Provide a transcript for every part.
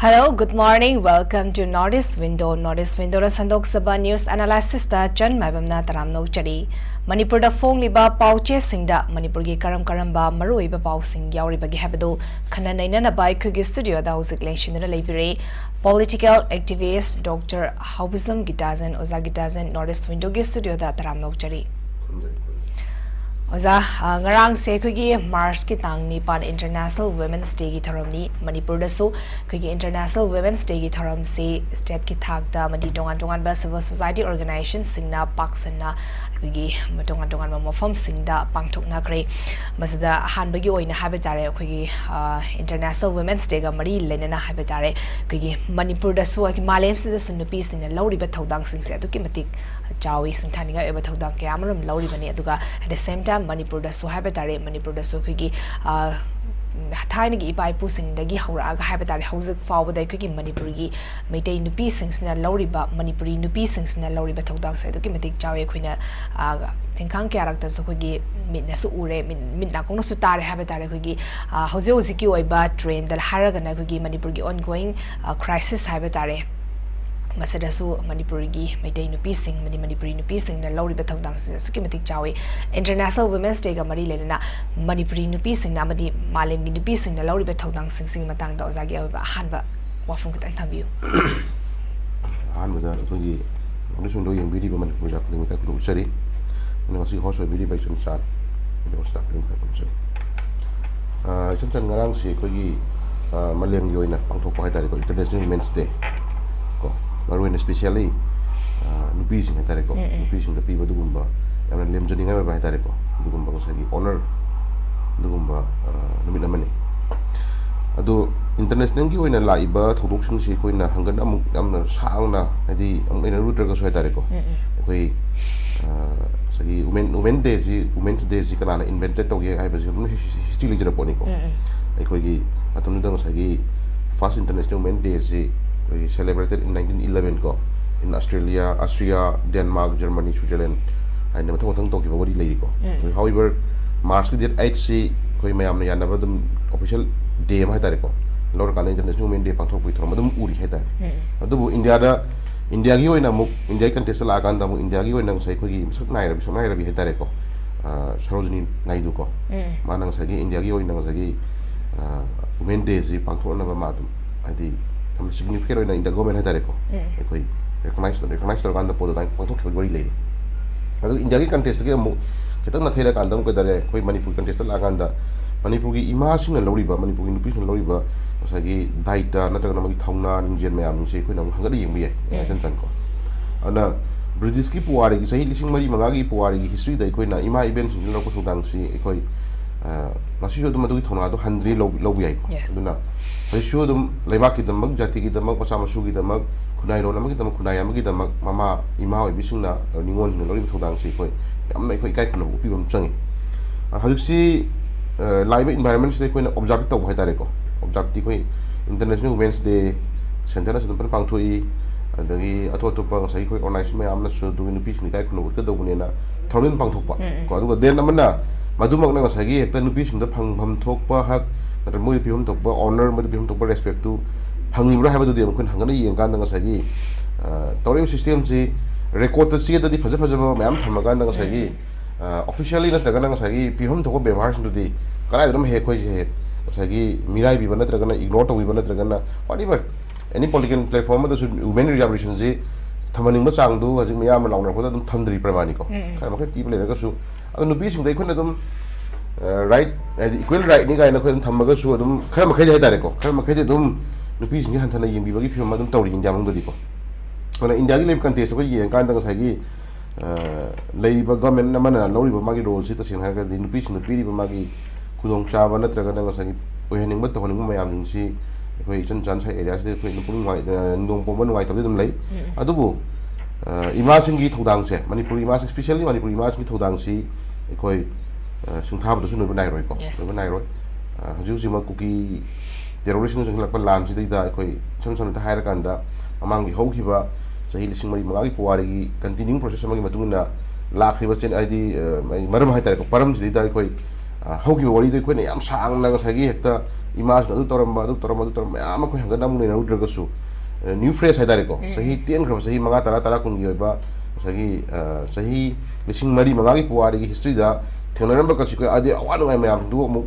Hello, good morning. Welcome to Northeast Window. Northeast Window ra sandok saba news analysis ta chan maibam na taram nok chari. Manipur da phong liba pauche singda Manipur gi karam ba maroi ba pau sing yauri ba gi habado khana naina na bai khu studio da husik election na leipire political activist Dr. HAOBIJAM GEETAJEN GEETAJEN Northeast Window gi studio da taram nok chari. Oza ngarang se kugi March ki tang ni pan International Women's Day ki tharam ni Manipur da so kugi International Women's Day ki tharam se state ki thak da madi tongan ba civil society organization singna paksana kugi tongan ma mofam singda pangthok na kre masada han bagi oina habe tare kugi International Women's Day ga mari lenena habe tare kugi Manipur da so ki malem se da sunupi sing lauri ba thodang sing se aduki matik chawi sing thani ga eba thodang ke amaram lauri bani aduga at the same time Manipur da so habitare Manipur da so kugi thaina gi ipai pu sing dagi hora ga habitare hauzik faw da kugi Manipur gi meitai nupi sing sna lauri ba Manipuri nupi sing sna lauri ba thodang sai duki matik chawe khoina thengkang character so kugi mitna su ure min la kong su tare habitare kugi hauze hauzik ki oiba trend dal haraga na kugi Manipur gi ongoing crisis habitare Masadasu Manipuri gi meitai nupi sing Manipuri nupi sing na lauri ba thodang se suki matik chawe International Women's Day ga mari lena Manipuri nupi sing na madi malem gi nupi sing na lauri ba thodang sing matang da ozagi ba hanba wafum kitang thambiu hanba da kugi oni sundo yang bidi ba Manipur ja kuling ka kudu sari ngasi hoso bidi ba sun san do staff lim ka kudu sari chan ngarang si kugi malem gi oina pangthok pa haitari ko International Women's Day Marwin especially nupi sing hatare ko nupi sing tapi badugumba yana lem jani ngai ba hatare ko dugumba ko sagi honor dugumba numina mani adu international gi oina laiba thodok sing si koina hangan amuk amna sangna adi amina router ko so hatare ko koi sagi women day si kana invented to ge hai ba history lijera poni ko koi gi atum dang sagi first international women day si celebrated in 1911 ko in Austria, Denmark, Germany, Switzerland and the thong to ki body lady ko however March ki date 8 si koi mayam na yana ba dum official day ma tare ko lor kan international women day pangthok pui throm dum uri heta adu India gi oina mu India contest la kan da mu India gi oina sai ko gi sak nai ra bi heta re ko Sarojini Naidu ko manang sa gi India gi oina sa gi women day si pangthok na ba ma dum adi significant in the government hatare ko koi recognize to kan da podo kan pangthok ki bari lei adu India gi contest ge mu kitang na thera kan dam ko dare koi Manipur contest la kan da Manipur gi ima sing lori ba Manipur gi nupi sing lori ba sa gi daita na ta na gi thongna ningen mayam se koi na hangada yeng bi ye chan ko ana British ki puari gi sahi lising mari manga gi puari gi history dai koi na ima event sing lo ko thudang si koi ngasi jo dum adu gi thona do handri lo bi ai aduna show them lebak ki damak jati ki damak pasama su ki damak kunai ro namaki damak kunai amaki damak mama ima oi bisungna ningon ni lori thodang si koi amna koi kai khana upi bam changi halsi live environment se koi na observe to bhai tare ko observe ti koi International Women's Day center na sun pan pang thui adagi atho pang sai koi organize me amna su du ni pis ni kai khana ka do ne na thonin pang thok pa ko adu den amna madumak na sa gi ekta nu pis da phang pham thok pa hak But more if you talk about honor, but if you talk about respect to Hangibra have to do Hungary and Gandanga Sagi. Torium system see record the sea that the Pazapaza, Mam Tamaganda Sagi. Officially, not the Gananga Sagi, Pihum to be harsh to the Karadam Hekoi Sagi, Mirai, we were not going to ignore to we were not going to whatever. Any political platform that should women revolution say Tamaning Sandu as in Miam along with them Thundri Pramanico. People in a so. I know piecing they couldn't right equal right ni ga na khon thamaga su dum khara ma khade dare ko khara ma khade dum nupi sing han thana yimbi bagi phim ma dum tawri jam ngodi ko ona India gi leb contest ko yen kan da sa gi lei ba government na mana lori ba magi role si ta sin ha ga di nupi sing nupi ri ba magi khudong cha ba na tra ga da sa gi ohening ba to honing ma yam ning si koi chan sai area se koi nupung ngai ndong pom ba ngai ta dum lei adubu ima sing gi thodang se Manipur ima especially Manipur ima sing thodang si koi sung thab do sunu banai roi ko banai roi haju sima kuki terrorism sung lakpa lan si da koi chon ta hair kan da amang gi hoki ba sahi lising mari manga gi puari gi continuing process amagi matungna lakhi ba chen id maram hai ta ko param si da koi hoki ba wari do koi ne yam sang na sa gi hekta image adu toram mayam ko hanga nam ne udra su new fresh hai dare ko sahi tien khra sahi manga tara kun gi ba sahi lising mari manga gi puari gi history da thengnaram ba ka si ko adi awan ngai mayam du mu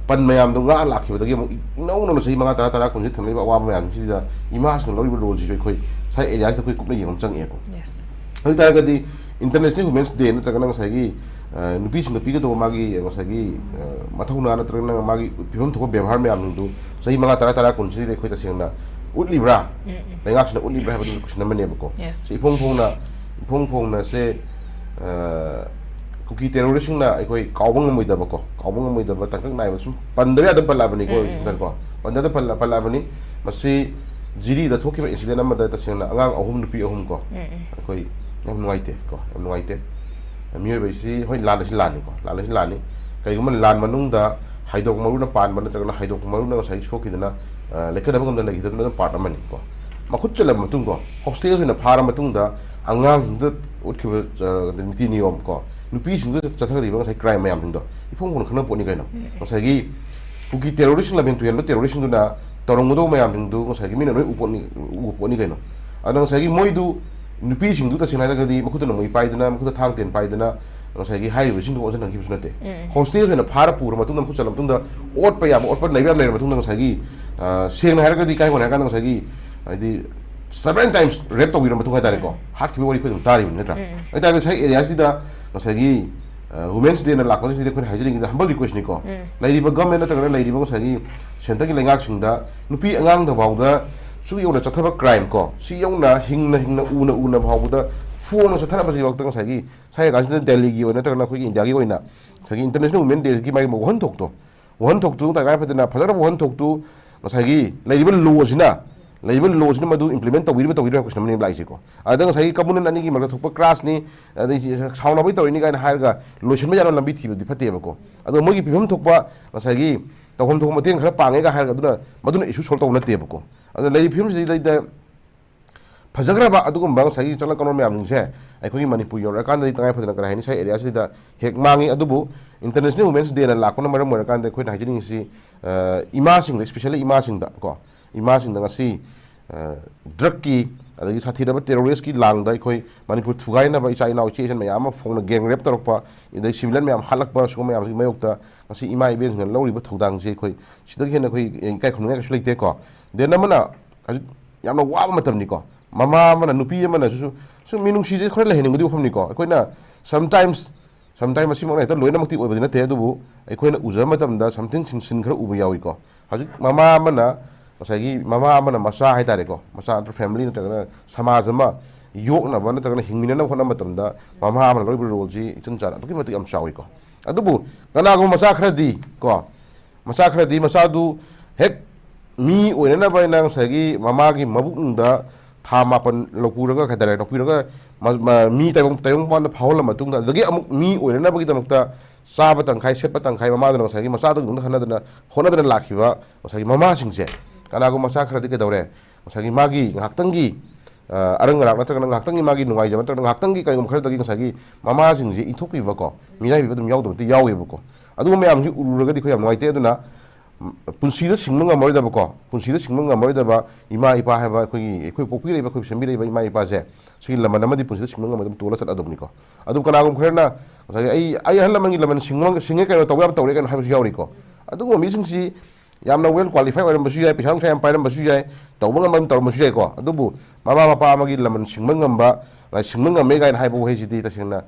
pan mayam du nga lakhi da gi mu no sahi manga tara kun ji thengni ba wa mayam si da image no lori role ji ko sai area sa ko kupna yeng chang e ko yes hoi tara ga di international women's day na tra kana sahi nupi sing nupi do magi sahi mathuna na tra kana magi phibam thok ବ୍ୟବହାର mayam du sahi manga tara kun si de khoi ta sengna utlibra lengak sina utlibra ba du kusna mane ba ko si phong na se kuki terrorist na koi kaubang moi da ba ko kaubang moi da ba tangkak nai ba sum pandra da pala bani ko sun ko pandra da pala bani masi jiri da thoki ba incident am da ta sina angang ahum nupi ahum ko koi yam nuaite ko yam nuaite mi ba si hoi lan ni kai guman lan manung da haidok maru na pan ban ta na haidok maru na sai shoki da na lekada ba gam da lagi da na part amani ko makhut chala matung ko hostel na phara matung da angang da utkiba niti niyom ko nupi sing da chathari ba sai crime mayam do ifong kon khana poni kaino sai gi kuki terrorist la bentu yan terrorist du na torong do mayam ding du sai gi mina noi uponi kaino adang sai gi moi du nupi sing du ta sinai da di makhut na moi pai da na makhut thang ten pai da na sai gi hai sing du ojan nang ki sunate hostel na phara pur matung na khuchalam tung da ot pa yam ot pa nei yam nei matung na sai gi seng na har ga di kai kon ha ga sai gi di 7 times rape to wiram tu hai ko hat ki wori ko dum tari ne tra ai ta sai area si da sai gi women's day na lakon si de ko hajring da humble request ni ko lai ba government na ta lai ba sai gi center gi lengak sing da nupi angang da baw da su yo na chathaba crime ko si yo na hing na u na baw da fu na chathara ba ji wak ta sai gi sai ga sin delhi gi na ta na ko gi india gi oina sai gi international women day gi mai mo hon thok tu ta ga fa na phadara hon thok tu sai gi lai ba lo sina label laws ni madu implement to ko samni lai ko adang sai kabunan ani gi mar thok class ni adi sauna bai to ni ga hair ga lotion ma jana lambi thi di phate ba ko ado mo gi phim thok ba sai gi tawhom thok mateng khara pange ga hair ga duna maduna issue sol to na te ba ko ado lai phim si lai da phajagra ba adu gum bang sai chala kono me amning se ai ko gi manipur yor kan da tangai phadana kara ni sai area si da hek mangi adu bu international women's day na lakona maram mo kan da khoi na hajini si ima sing especially ima sing da ko ima sing da si drug ki adagi sathi da terrorist ki lang da khoi manipur thugai na ba china occasion ma yama phone gang rape tarok pa idai civilian ma halak ba so ma yam mayok ta asi ima events ngal lori ba thodang je khoi sidagi hena khoi kai khunga ka sulai te ko de na mana yamna wa ba matam ni ko mama mana nupi mana su minung si je khoi la hening di phom ni ko khoi na sometimes asi mo na ta loina makti oi ba na te du bu khoi na uja matam da something sin khara uba yawi ko haju mama mana sai mama mana masa hai tare ko masa antar family na ta samaj ma yok na ba na ta hingmina na khona matam da mama mana loi role ji chen cha to ki mati am shawi ko adubu kana go masa khradi ko masa khradi masa du hek mi oina na ba nang sai mama gi mabuk da tha mapan lokura ga khadare no pira ga mi tayong pa na phawla matung da dagi amuk mi oina na ba gi tamukta sa ba tang khai set ba tang khai mama da sai masa du khana da khona da lakhiwa sai mama singje kana go masa khra dike dawre sagi magi ngaktangi arang rak na tang ngaktangi magi nungai jama tang ngaktangi kai gum khra dagi sagi mama sing ji inthopi ba ko mirai bi dum yaw dum ti yaw ba ko adu me am ji ururaga di ko yam ngai te aduna punsi da singmang amoi da ba ko punsi da singmang amoi da ba ima ipa ha ba khoi popi re ba khoi sambi re ba ima ipa je sigi laman amadi punsi da singmang amoi dum tola sat adum ni ko adu kana gum khra na sagi ai halamangi laman singmang singe kai to ba tawre kan ha ba yaw ri ko adu go mi sing si yamna well qualify oram basu jai pisang sayam pairam basu jai tawbang am tor basu jai ko adubu mama mapa amagi laman singmang amba lai singmang am me gain haibo he jidi ta singna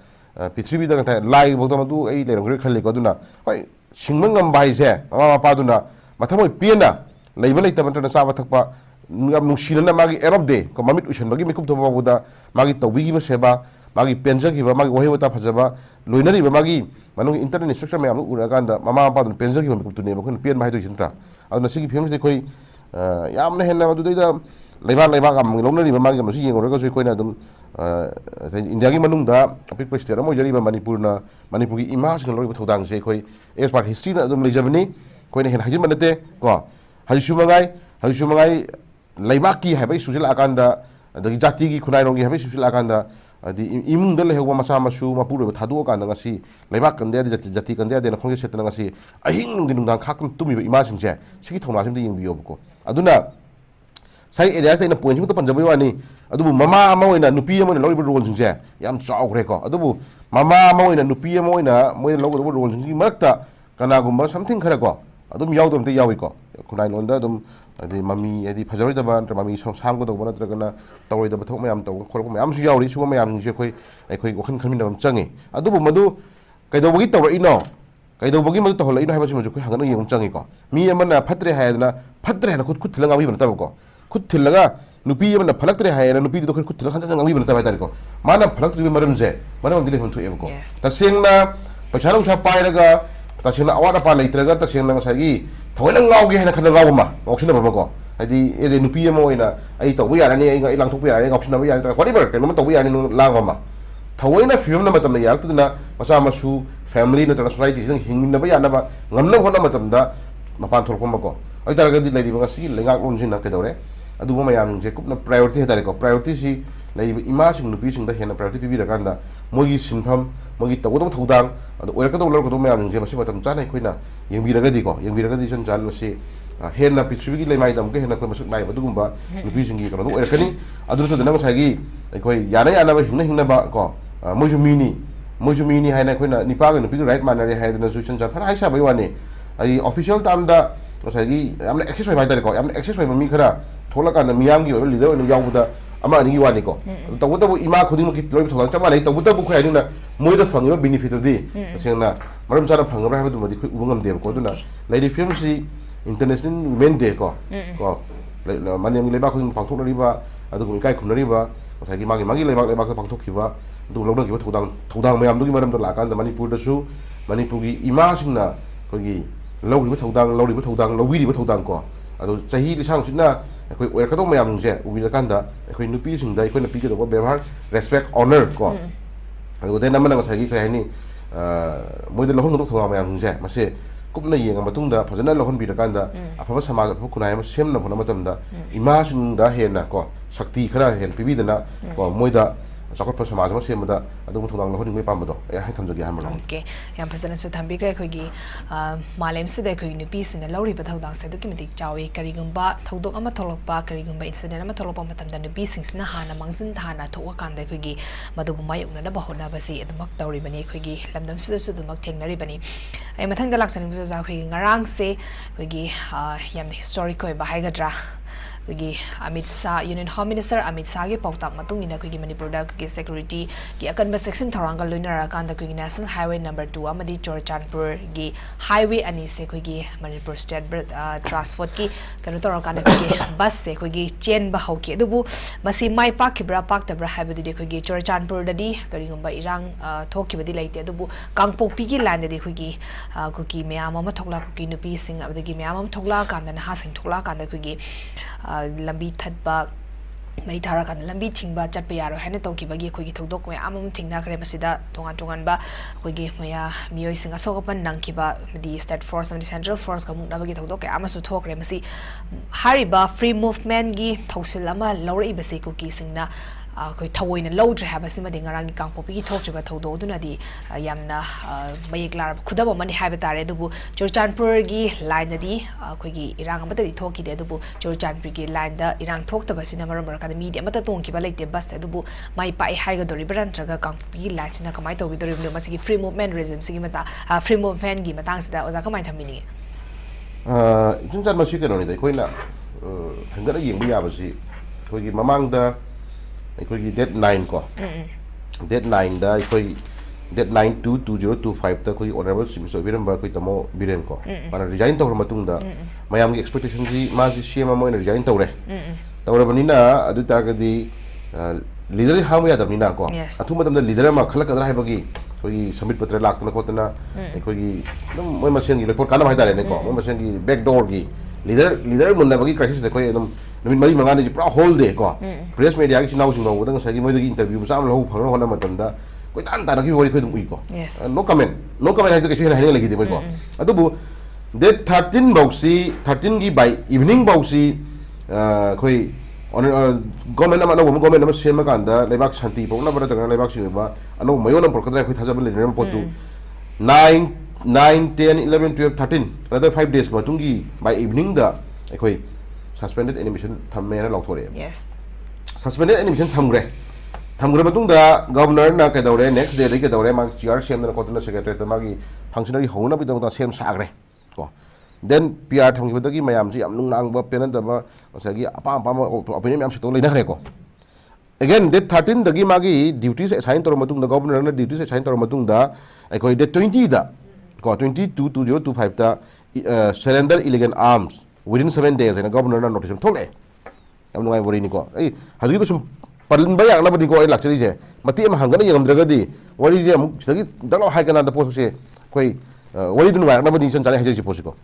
pithribi da ta lai bo to madu ei le rong khali ko duna hoi singmang am bai je mama mapa duna mathamoi piena leiba lei taban na sa thakpa ngam nungsina na magi erop de ko mamit usan bagi mikup to babuda magi tawbi gi ba seba magi penja gi ba magi wahi wata phajaba loinari ba magi manung internet structure me amu ura ganda mama pa dun penja gi ba mikup tu ne ba kun pian mai to sintra aduna sigi film se koi yamna henna madu da leiba am lonari ba magi masu yeng ora ko koi na dum india gi manung da apik pester mo jari ba manipur gi image ngal lori ba thodang se koi as part history na dum lejabni koi ne hen hajin manate ko hajsu mangai leiba ki hai bai susil akanda adagi jati gi khunai rongi hai bai susil akanda adi imung dal hewa masa masu mapuru thadu kan nga si leibak kan de jati kan de na khongje set nga si ahing ngi nungdang khak tumi ima sing je sigi thona sim de yeng biyo ko aduna sai area sai na point sing to panjabai wani adubu mama ama oina nupi ama lori role sing je yam chaugre ko adubu mama ama oina nupi ama oina moi lo role sing marakta kana gumba something khara ko adum yaudom te yawi ko kunai londa dum adi mami adi phajori da ban mami sang ko do bona tragana tawri da bathok mayam taw khol ko mayam su yauri su mayam je khoi wakhan khamin da changi adubu madu kaido bagi tawri no kaido bagi madu to holai no haba su khoi hangano yeng changi ko mi amana phatre hayadna phatre na khut thilang ami ban ta ko khut thilaga nupi amana phalaktre hayana nupi do khut thilang hang ami ban ta bai tar ko mana phalaktre maram je mana dile hon thu e ko ta sengna pachharong cha pairaga ta sengna awada pa leitraga ta sengna ngasagi thawena ngauge hena khana ngawma ngoksina ba ko adi e nupi mo ina ai to bu yarani ai lang thok bu yarani ngoksina bu yarani ta whatever ke no to bu yarani no langama thawena film na matam na yak tudna masa masu family na ta society sing hingmin na ba yana ba ngamna hona matam da mapan thor ko mako ai tar ga di lei ba si lengak lon sin na ke dore adu ma yam je kup na priority he ko priority si lei ima sing nupi sing da hena priority pi da kanda mogi sinpham mogi to to thodang adu oir ka to lor ko to ma yam je masi matam cha nai khoina yengbi raga di ko yengbi raga di san jan masi hen na pitri gi lemai dam ke hen na ko masuk nai badugumba nupi singi ko oir kani adu to nang sagi khoi yana yana ba hingna ba ko mojumini haina khoina nipa ga nupi right manare haidna solution jan phara haisa bai wani ai official tam da sagi amna access bai da ko amna access bai mi khara thola kan miyam gi leader ni yawda ama ni wani ko to bu ima khuding ki loi tholang chama nei to bu khoi ni na moi da phang benefit di sengna maram chara phang ra ha du madi ubungam de ko duna lady film si international women day ko manem leba khuding phangthok na riba adu ko kai khum na riba sagi magi leba ko phangthok khiba du lo da ki thodang mayam du gi maram da la kan da manipur da su manipur gi ima singna ko gi lo ri thodang lo wi ri thodang ko adu chahi li sang sina khoi oir ka to mayam je ubi da kan da khoi nupi sing da khoi na pi ke do bevar respect honor ko adu de namana ngasagi khai ni moi de lohon do thoga mayam je mase kupna yeng matung da phajana lohon bi da kan da afaba samaj phu kunai ma sem na phona matam da ima sing da he na ko shakti khara hen pi bi da na ko moi da sakot pa samaj ma sem da adu thodang lohon ni pam do e hai thamjagi ham lo okay yam phajana su thambi kre khoi gi malem se de khoi nupi sin lauri ba thodang se do ki medik chawi karigumba thodok ama tholokpa karigumba incident ama tholokpa matam da nupi sing sina hana mangsin thana thoka kan da khoi gi madu mai ukna da ba hona ba si adumak tawri bani khoi gi lamdam se su dumak thengnari bani ai mathang da laksan bu za khoi ngarang se khoi gi yam historic koi ba haigadra Kugi Amit Shah Union Home Minister Amit Shah gi pautak matung ina kugi Manipur da kugi security gi akan ba section thorangal loinara kan da kugi National Highway number 2 amadi Chorchanpur gi highway ani se kugi Manipur State Transport ki kanu tor kan da kugi bus se kugi chain ba hauki adubu masi mai pak kibra pak tabra haibadi de kugi Chorchanpur da di karigumba irang thoki badi laite adubu Kangpok pi gi land de kugi kugi meyam ama thokla kugi nupi sing abadi gi meyam am thokla kan da na ha sing thokla kan da kugi lambi thatba mai thara kan lambi thingba chatpa yaro hane tawki bagi khoi gi thodok me amam thingna kare basida tongan ba khoi gi maya miyoi singa sogapan nangkiba di state force and central force kamu na bagi thodok ke amasu thokre masi hariba free movement gi thosil ama lawrei basi ku ki singna khoi thawoina lodre ha basi madi ngarang Kangpok gi thokre ba thodo duna di yamna mayeklar khudaba mani ha betare dubu Chorchanpur gi line di khoi gi irang amata di thoki de dubu Chorchanpur gi line da irang thokta basina maram ka media amata tongki ba leite bus dubu mai pai haiga dori bran traga Kangpok gi line sina kamai to dori blo masi gi free movement regime sigi mata free movement gi matang sida oza kamai thamini junjan masi ke noni dai khoina hangara yeng bu ya basi khoi gi mamang da khoi gi date 9 ko date 9 da khoi date 9/2/2025 ta khoi honorable simso biramba khoi tamo biren ko mana resign to matung da mayam gi expectation ji ma ji cm mo resign to re tawra banina adu ta ga di leader ham ya da mina ko athu madam da leader ma khalak da haibagi khoi submit patra laktana ko tana khoi gi moi masen gi report kana bhaida re ne ko moi masen gi back door gi leader munna bagi crisis de khoi edum namin mari mangani ji pra hold de ko press media gi chinaw sing no da sagi moi gi interview sam lo phang hona matam da koi tan ta na ki wori khoi dum ui ko no comment ha ke chena hene lagi de moi ko adu bu date 13 bausi 13 gi by evening bausi khoi government ama no government ama sema kanda lebak shanti pokna bara tanga lebak siba ano mayona porkadra khoi thajab le nem potu 9 10 11 12 13 another 5 days matungi by evening da khoi suspended animation thamme na lokthore yes suspended animation thamgre matung da governor na ka dawre next day ka dawre ma chair sem na kotna secretary ta magi functionary hona bi da sem sagre ko then PR thong gi badagi mayam ji amnung nang ba penan da ba sagi apa opinion am sito leina khre ko again date 13 dagi magi duties assign tor matung da governor na duties assign tor matung da koi date 20 da ko 22 2025 ta surrender illegal arms within 7 days na governor na notice thole am ngai wori ni ko ai hagi to sum parlin ba yang na badi ko ai lakchari je mati am hangana yam dragadi wori je amuk sagi dalo hai kana da post se koi wori dun wa na badi san chale haje post ko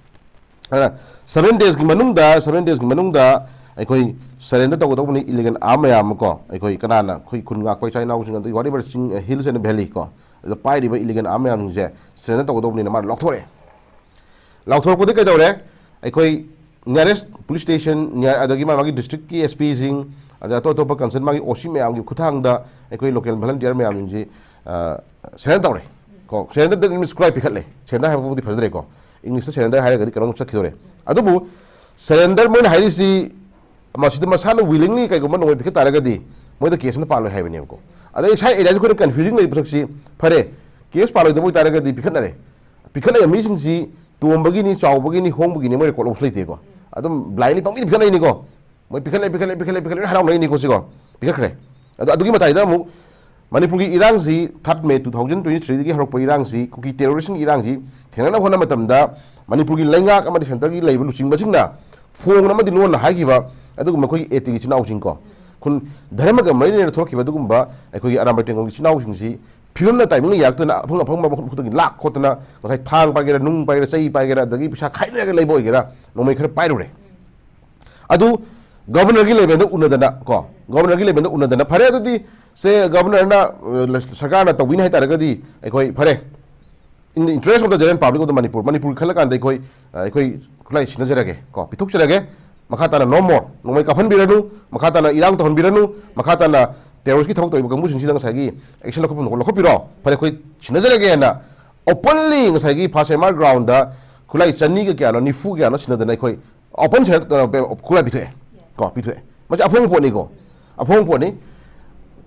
7 days ki manung da ai surrender to ko ni illegal arm yam ko ai kana na khoi khun nga koi china using the whatever sing hills and valley ko the pai di illegal arm yam je surrender to ko ni na ma lokthore ko de kai dore ai nearest police station near adagi ma magi district ki SP sing ada to pa concern magi osi me am gi khuthang da ai local volunteer me am ji surrender tore ko surrender the inscribe pikhatle surrender ha ko di phajre ko English surrender hai gadi kanong chakhidore adubu surrender mon hairisi masida masana willingly kai goma noi pikha taragadi moi da case na palo hai bane ko adai sai area ko confusing nei proxy phare case palo da moi taragadi pikhanare pikhale mi sing si tuombagi ni chawbagi ni hongbagi ni moi ko lo slite ko adum blindly pang pikhanai ni ko moi pikhale harau nei ni ko si ko pikhakre adugi matai da mu Manipur ki irang si 3 May 2023 ki harok irang si kuki terrorism irang si thengana hona matam da Manipur ki lenga ka mari center ki leibu luching basing na phong na madi lon hai ki ba adu ma khoi eti ki chinau sing ko kun dharma ga mai ne thok ki ba dugum ba khoi aram ba tengong ki chinau sing si philum na tai mung yak ta na phong ba khu ki lak khot na sai thang pa gera nung pa gera chai pa gera dagi pisa khai na ga leibo gera no mai khar pai ro re adu governor ki level da unadana ko governor ki level da unadana phare adu di se governor na sarkar na tawin hai taragadi ai phare in the interest of the general public of the manipur khala kan dai khoi khulai sinajarage ko pithuk charage makhata na no more no mai kafan biranu makhata na irang to hon biranu makhata na terrorist ki thok to ibu sing sing sagi action lokho no lokho piro phare khoi sinajarage na openly sagi phasema ground da khulai chani ke kya no ni fu kya no sinadana khoi open chat khulai pithe ko pithe ma apong po ni ko apong po ni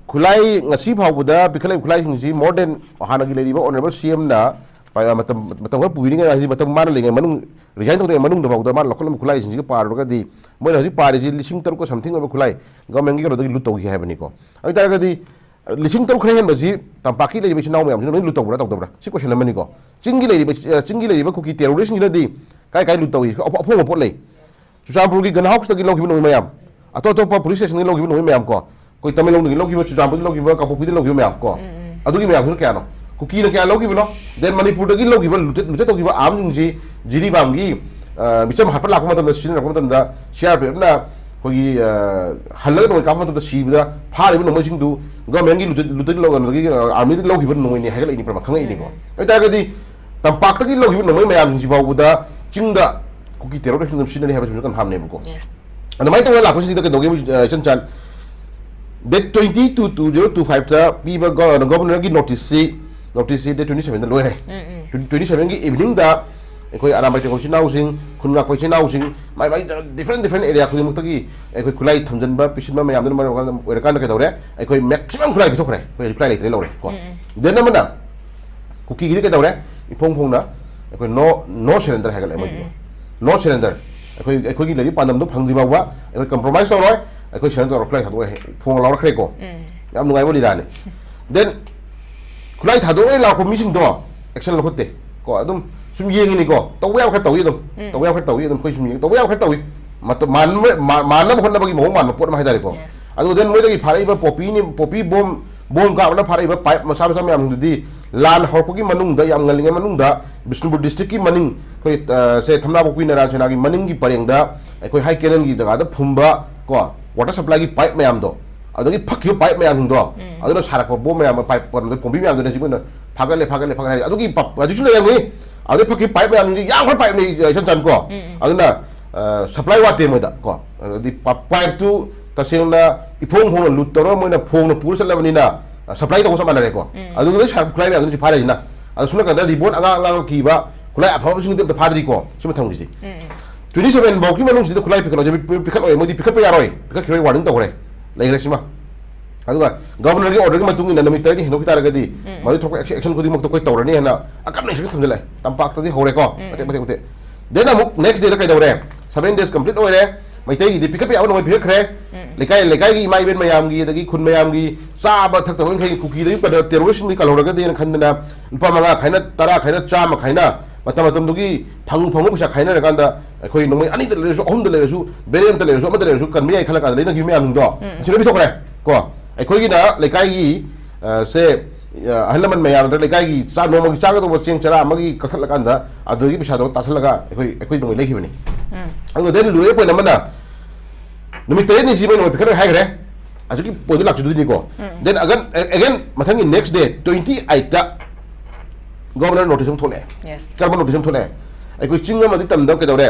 Kulai ngasi phawbuda bikalai kulai singsi more than hanagi lady honorable CM na pa matam ko puini nga si matam man linga manung resign to manung da phawda man lokol kulai singsi ka par ga di moi hasi par ji lising tar ko something over kulai government gi ro lut to gi habani ko ai tar ga di lising tar khre hen ba si tampaki lady bi naw me am si lut to bra si question na mani ko chingi lady ba ku ki terrorist ni di kai lut to gi apong pot le chusampur gi gan house to gi lo gi no mayam ato police station gi lo gi no mayam ko koi tamelong ni logi ba chujampu logi ba kapopi logi ba am ko adugi me am kya no kuki na kya logi ba no then manipur gi logi ba lutet to gi ba am ji jiri bam gi bicham hapar lakma tam sin rakma tam da share pe na kogi halal no kam tam da si ba phari ba no mojing du government gi lutet logi army gi logi ba no ni hagal ni pra khangai ni ko ai ta ga di tam pak gi logi ba no me am ji ba da chingda kuki terrorist nam sin ni ha ba kan ham ne ko yes and mai to la ko si da ke dogi chan Date 20 to 2025 ta piba governor gi notice date 27 da loi re 27 gi evening da koi aram bai ko sinau sing khunga ko sinau sing mai different area ko mukta gi koi kulai thamjan ba pisin ma mayam ma wer kan ka dore koi maximum kulai bi thokre koi kulai le lore ko den na mana ku ki gi ka dore phong na koi no surrender ha ga le ma no surrender koi gi le pandam do phangri ba wa koi compromise so roi koi surrender ro kulai thadoi phong la khre ko yam ngai bo li da ne then kulai thadoi la ko missing do action lo khote ko adum sum yeng ni ko to wea kha tawi dum koi sum yeng to wea kha tawi man na khon na bagi mo man pot ma haidare ko adu den moi da gi pharai ba popi bom ka na pharai ba pipe ma sa sa am di lan hor ko gi manung da yam ngalinga manung da Bishnupur district ki maning koi se thamna bokui na ran chana gi maning gi pareng da koi high canal gi jaga da phumba ko water supply gi pipe mayam do adu gi phakyo pipe mayam do adu na sarak ko bom mayam pipe ko pombi mayam do ne jibun phagale adu gi adu chule yang ni adu phakyo pipe mayam gi yang pipe ni chan ko adu na supply wate mo da ko di pipe to तसेंना इफोंग फोंग लूट तौर Moina Phong पूर चलबनिना supply तौर सब मानरेको अदुगै खुलाई बे अदुनि फारेजिना अदु सुना कदा रिबोन आगा कीबा खुलाई अफाब सिंग दे फादरिको सुम थंगिसि 27 बाउकी मनुंग सिदा खुलाई पिखलो जबि पिखल ओय मोदि पिखल पे यारोय पिखल खिरै वार्निंग तौरे लेग्रेसिमा अदुगा गवर्नर की ऑर्डर की मतुंग नमी तरी हिनो की तारगदी मदि थोक एक्शन खुदी मक्तो कोई तौरनी हेना अकन ने थमजले तंपाक तदि होरेको मते मते मते देन अमुक नेक्स्ट डे दा कई दौरे 7 days complete ओरे मैतै गी पिकअप याव नोय पिखरे लेकाय लेकाय की माइबेन मयाम गी दगी खुन मयाम गी चाबा थक तवन खै कुकी दि पद टेररिस्ट नि कलौरगदी खनना लुपा मंगा खैना तरा खैना चाम खैना मतम मतम दुगी फंगु फंगु पैसा खैना रकांदा अखोय नोय अनि द लेरसु अहम द लेरसु बेरेम द लेरसु अम द लेरसु कन मिय खला का लेना गी मयाम दो सिनो बि थोखरे को अखोयगिना लेकायगी से अहलमन मयाम द लेकायगी चा नोमगी चागा तो चेंग चरा अमगी कथल कांदा अदुगी पिसा दो तासलगा अखोय नोय लेखिबनि अदु देन लुए पोइन नमना नुमि तेन नि सिबे नोय पिखर हाइग्रे अजुकी पोदु लाक्सुदुनि को देन अगेन मथंगी नेक्स्ट डे 28 दा गवर्नर नोटिस हम थोले यस कर्म नोटिस हम थोले अखोय चिंग मदि तमदा के दौरे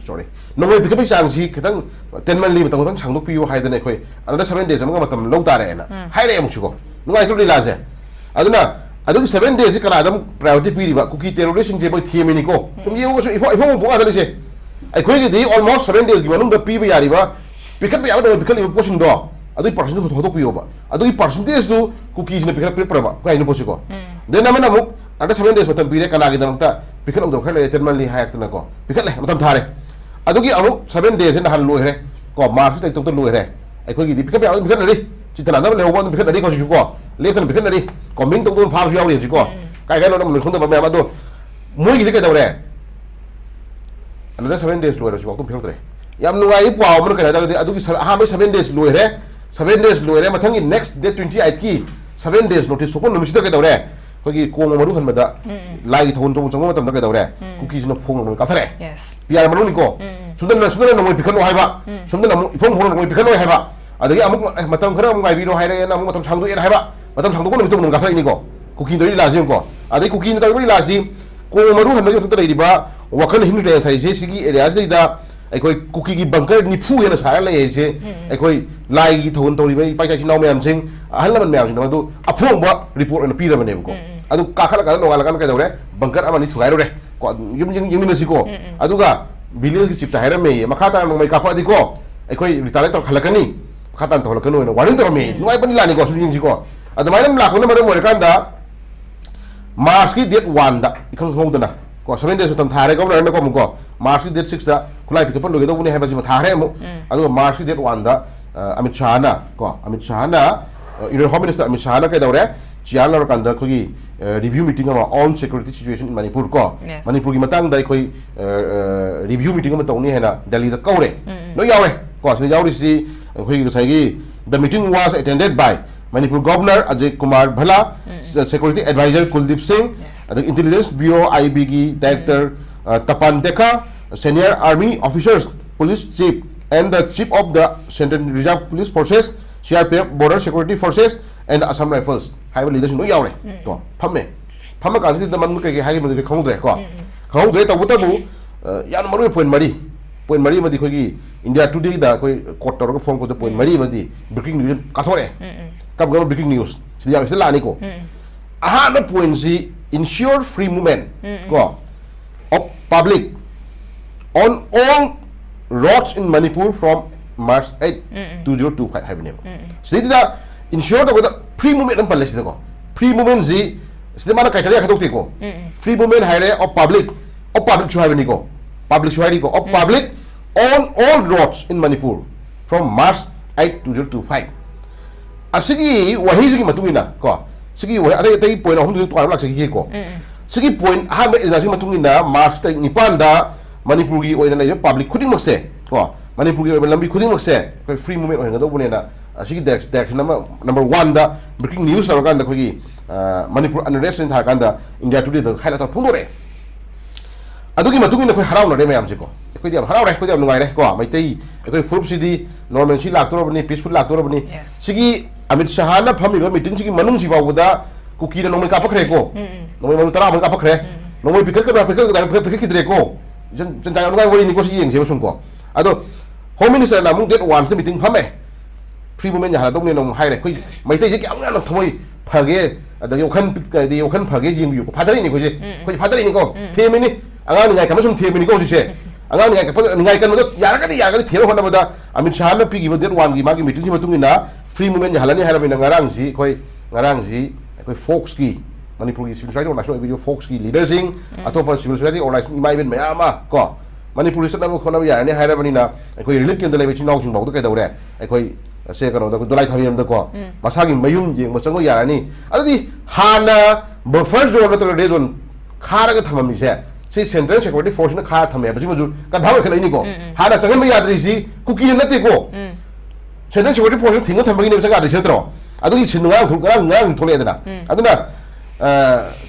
sorry नोय पिकअप चांगसी खतंग 10 मनली मतंग तंग सांगदो पियो हाइदने खै अनदर 7 days अमगा मतम लौ तारे ना हाइरे अमुचुको नुगाय तुली लाजे अदुना अदुग 7 days कना आदम प्रायोरिटी पिरिबा कुकी टेररिस्ट जे बय थियमिनी को सुम येगो सु इफो इफो बोगा दलिसे अखोय गे दी ऑलमोस्ट 7 days गी मनुंग द पिबा यारिबा पिकअप याव द पिकअप पोसिंग दो अदुई परसेंटेज होतो पियोबा अदुई परसेंटेज दु कुकी ने पिकअप प्रबा काय न पोसिको देन नमना मुक अदर 7 days मतम पिरे कना गे दमता पिकअप दो खले 10 मनली हायतना को पिकअप ले मतम थारे अदुगी अमु 7 days in han loire ko march tai to loire ai khoi gi pick up pick nari chitana na le ho pick nari ko ju ko le tan pick nari ko ming to fa ju yaw ri ji ko kai kai no na mun khong da ba ma do moi gi kai daure another 7 days loire ju ko pick tre yam nuai pwa mun kai da adugi ha me 7 days loire 7 days loire mathang gi next day 28 ki 7 days notice ko no mi sida kai daure 거기 공모 머루 한마다 라이 더운 좀 정말 맞다 그래 그래 쿠키즈는 퐁을 까타래 비아르 말로니고 순전은 너무 비칸로 해봐 순전은 너무 퐁 보는 거 비칸로 해봐 아들이 아무 맞다 그럼 가이비로 하래 나 아무 장도 해 해봐 맞다 장도 거는 좀 가서 이니고 쿠키들이 라지는 거 아들이 쿠키는 달리 라지 공모 머루 한마디 또 이리바 와칸 힘들어 사이제 시기 에리아스이다 अखोई cookie की bunker निफू हेना सारा लेजे अखोई लाई की थोन तोरिबे पाइचाची नाव ma'am सिंग अहलमन ma'am सिंग अदु अफोंबा report अन पीरबने को अदु काखल का नोगाल का कदौरे बंकर अमनि थुगाइरो रे को यमिनसिको अदुगा विलेज की चिप्ता हैरमे मखाता नोमै काफादि को अखोई रिटायर्ड तो खलकनी खातान तो खलकनो न वारिन तो मे नोय बनि लानि को सुजिंजिको अदमाइनम लाखोन मरे मोरकांदा मार्च की डेट 1 दा इखं होदना को 7 days तम थारे गवर्नर न को मुको मार्च की डेट 6 दा खुलाई पिकअप लोगे तो उन्हें है बस थारे मु अदु मार्च की डेट 1 दा अमित शाह ना को अमित शाह ना Indian home minister Amit Shah ना के दौरे चियान लर कांदा खोगी रिव्यू मीटिंग अमा on security situation in Manipur को मणिपुर की मतंग दा खोई रिव्यू मीटिंग अमा तौनी है ना दिल्ली दा कौरे नो यावे को से यावरी सी खोई गसाई the meeting was attended by Manipur Governor Ajay Kumar Bhala, Security Advisor Kuldeep Singh, the Intelligence Bureau IBG Director Tapan Dekha, Senior Army Officers, Police Chief, and the Chief of the Central Reserve Police Forces, CRPF Border Security Forces, and Assam Rifles. High leaders no yaure. Go, Pame. Pama can see the man who high with the Kongre. Kongre Tabutabu, Yan Maru Point Mari. Point Mari Madikogi, India today, the quarter of phone with the Point Mari Madi, breaking news, Katore. Come on, breaking news. Sila sila niko. Aha na point si ensure free movement ko of public on all roads in Manipur from March 8, 2025 have been. Sila da ensure da free movement ang pala sila ko. Free movement si sila mana kaitali akatok tiko. Free movement hire of public chuhay bini ko. Public chuhay ko of public on all roads in Manipur from March 8, 2025. Asigi wahi sigi matungina ko sigi wahi ada tai point ahum tu tuan lak sigi ko sigi point ha me izasi matungina March tai nipan da Manipur gi oina na public khuding makse ko Manipur gi lambi khuding makse ko free movement oina do bunena asigi direction number 1 da breaking news la kan da ko gi Manipur unrest in thar kan da India today da khaila ta phundore adugi matungina ko harau na re mayam ko ko diam harau re ko diam ngai re ko mai tai ko furup sidi normal si lak to bani peaceful lak to bani sigi Amit Shah na phami ba meeting sigi manung si ba uda kuki na nomai ka pakhre ko nomai maru tara ka pakhre nomai pikir ka pikir kidre ko jan jan ngai wori ni ko si yeng se sung ko ado Home Minister na mung date 1 se meeting phame free movement ya dong ne nong hai le khoi mai te je kyang na thomoi phage ada yo khan di yo khan phage jing yu phadari ni khoi je khoi phadari ni ko the mi ni anga ni ngai kam sum the mi ni ko se anga ni ngai kan mo ya ga di thero hona bada Amit Shah na pi gi date 1 gi ma gi meeting ji matung ina free movement ya halani harami na ngarang si khoi folks ki Manipur gi civil society organization video folks ki leaders ing atopa civil society organization mai ben mayama ko Manipur is not going to be any higher than a religion in the Levy Notion about the Kedore. I say, Dolai Tavium the Ko, Masagi Mayum, Masango Yarani. Adi Hana, but first one of the days on Karagat Hamami said, say sentence security force in the car Tamia, but you got how can go? Hana Sagami Adrisi, cookie and let it go. Sentence security force, Tingo Tamari was a guy, etc. I don't need to know to Toledana. I don't know.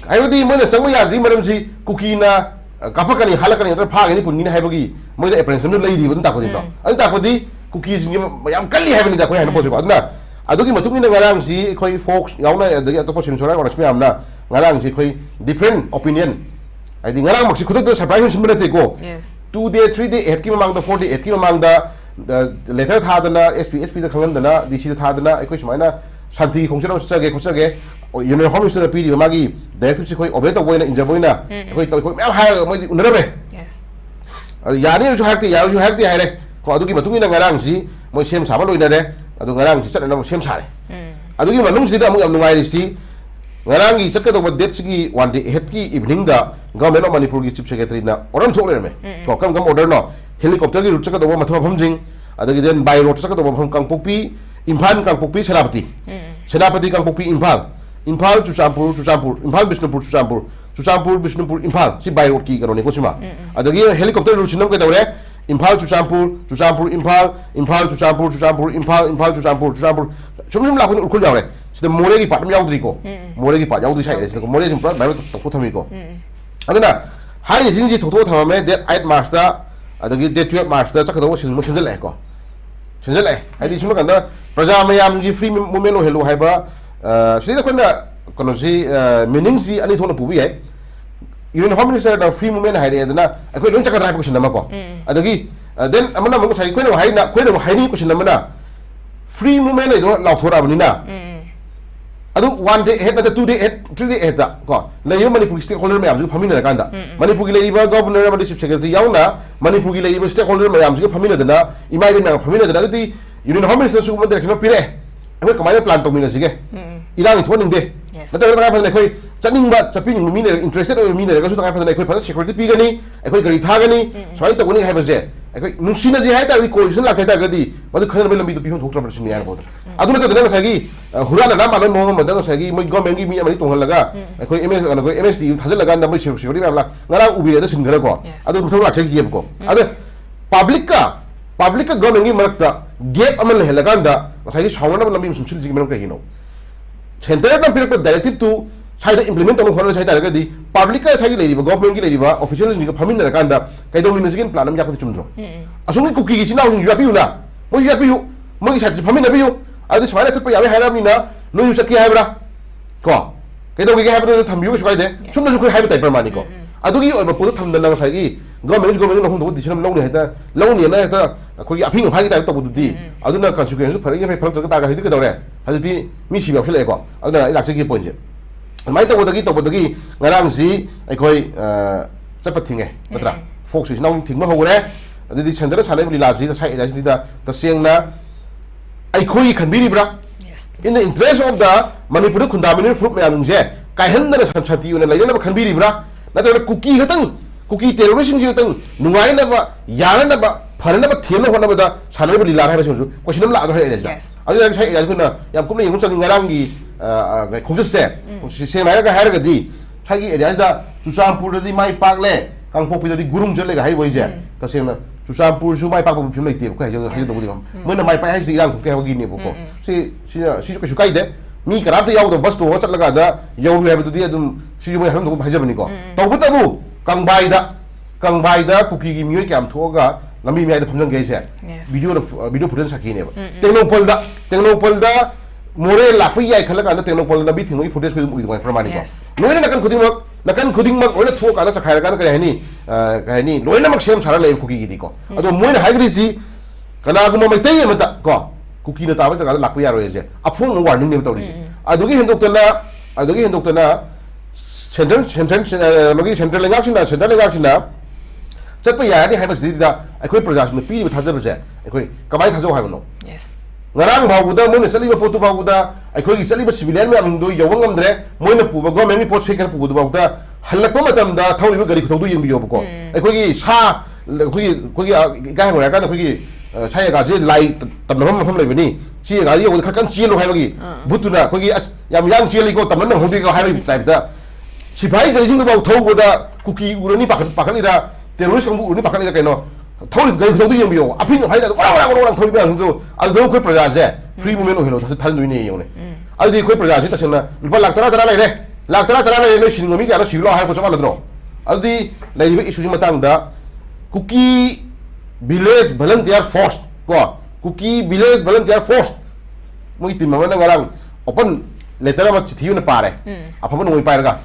I would even a Samoya, Dimaramsi, Cookina. Kapakani halakani tar phag ni punni hai bagi moi da apprehension lady bun ta ko dibra adu ta ko di cookies ni yam kalli hai bani da ko han po ko adna adu ki matung ni ngarang si khoi folks yauna da to posin sora ko rasmi amna ngarang si khoi different opinion I think ngarang mak si khuduk da surprise sin bane ko 2 day 3 day 8 ki mamang da 4 day 8 ki mamang da letter tha dana SP da khangan dana DC da tha dana khoi sumaina Santi khongchana chage khochage Union Home Minister PD magi directive si khoi obey to boina inja boina khoi to khoi mel hai moi unarabe yes yani ju hakti ya ju hakti hai re ko adu ki matung ina ngarang si moi sem sa ba loina re adu ngarang si chat na sem sa re adu ki manung si da mu am nungai ri si ngarang gi chat ka to date si ki one day het ki evening da government of Manipur gi chief secretary na oram thok le me ko kam order no helicopter gi route ka to mathama phomjing adu gi den by road ka to phom kangpokpi Imphal Kangpokpi Senapati Kangpokpi Imphal Chuchampur Imphal Bishnupur Imphal si by road ki kanone ko sima adagi helicopter route sinam ka dawre Imphal Chuchampur Imphal Chuchampur Imphal chum la ko ukul dawre sida more gi patam yaudri ko more gi pa yaudri sai sida ko more jum pra by to ko thami ko adana hai ni sinji thotho thamame that 8 March da adagi that 12 March da chakado sin mo sinjal ai ko sinjal ai adi sima kanda praja mayam gi free movement lo hello haiba sida kona kono si meaning si ani thona pubi ai Union Home Minister da free movement hai re adana akoi lon chakadra ko sinama ko adagi then amana mo sai koino hai ni ko sinama free movement do law thora bani na adu 1 day head na 2 day head 3 day head da ko layo Manipur stakeholder mayam ju phamina na kanda Manipur gi leiba governor amadi chief secretary yauna Manipur gi leiba stakeholder mayam ju phamina na imai na phamina da adi Union Home Minister su mo direction pire akoi kamai plan to mina sige irang thoning de na ta ta phane khoi chaning ba chapin mi ne interested o mi ne ga su ta phane khoi phane security pi gani akoi gari tha gani swai to gani hai ba je akoi nusina je hai ta ri coalition la ta gadi madu khana be lambi to pi hon thok tra sin ya bo aduna ta na sagi hurana na ma no ma da sagi mo government gi mi amani tong laga akoi MSD thajal laga na mo security ba la ngara ubi da sin gara ko adu thok la che gi ko adu public ka government gi marakta gap amal helaga da sagi shawna lambi sum sil ji men ka hino Center na pirek directive to sai da implement on khona sai ta ga di public ka sai lei ba government ki lei ba officials ni ka phamin na kan da kai do min sigin plan am ja ka chumdro asung ku ki sina hu yapi na mo yapi hu mo ki sai phamin na bi hu adu sai na chap ya ha ra mi na no yu sakki ha bra ko kai do ki ha bra tham yu sai de chum na ku ha ba tai permani ko adu ki oi ba pu tham da na sai ki government no hung do di sinam lo ni ha ta lo ni na ta ko ki aping phai ta to bu di adu na consequence phare ye phai ta ga hi di ka do re hadi mi si ba phile ko adu na ilak ki point je mai to bodagi ngarang si aikoi chapathing natra folks is now thing ma hore adi di chandra chale bli la ji da sai ji da siang na aikoi khanbiri bra in the interest of the Manipur Kundamini fruit me anung je kai han na sanchati una la yona khanbiri bra na ta cookie hatang cookie terrorism ji hatang nungai na ba yana na ba phana ba thela hona ba da sanare bli la ha ba su question la ado he ja adi da sai ya kuna yam kumni yung chang ngarang gi khongse se mai ga har ga di thagi area da Chuchampur di mai pak le Kangpokpi di gurung jole ga hai boi je ka se na Chuchampur su mai pak bu phim lai te ko ha jo do bu mo na mai pa hai si rang thuk te ha gi ni bu ko si ko su kai de mi kara ta yaw do bus to chat la ga da yaw ru ha bu di adum si mo ham do ba ja bani ko to bu ta bu kangbai da kuki gi mi kyam tho ga lami mi ai da phum jang ge se video footage sakhi ne ba Technopol da more la pai ai khala ka da Technopol da bi thing footage ko ui do pramani ko noi na kan khuding mak ola tho ka da sakha ka ni loina mak sem sara le kuki gi di ko ado moi na hagri si kanaaguma may tayo mata ko kuki na tawag taga lakpo yaro yese afung warning ne tawri si adugi hendok tana central magi central lengak chatpa yari hai basi da akoi project ne pi thaja base akoi kamai thajo hai no yes ngarang bauda mo ne sali ba potu bauda akoi gi sali ba civilian me amdo yowang amdre mo ne pu ba government ni pot seker pu bu bauda halakpa matam da thawri ba gari thodu yin bi yob ko akoi gi sa akoi ga ngora ka akoi gi chaya ga je lai tamnam pham lai bani chi ga yo khakan chi lo hai ba gi butuna akoi gi yam yang chi li ko tamnam hodi ga hai ba type da sipai gari jing ba thau bo da kuki urani pakhan ira terrorist kang urani pakhan ira kaino thawri gari thodu yin bi yo aping hai da ora thawri ba ndo ado ko praja je free movement o helo thal dui ne yo ne adi ko praja ji ta sena lupa lak tara lai re lak tara lai no shin ngomi ga no silo hai ko chama ladro adi lai bi issue matang da kuki village volunteer force ko kuki village volunteer force moi tim ma na ngarang open letter ma chithi na pare apha no pai ra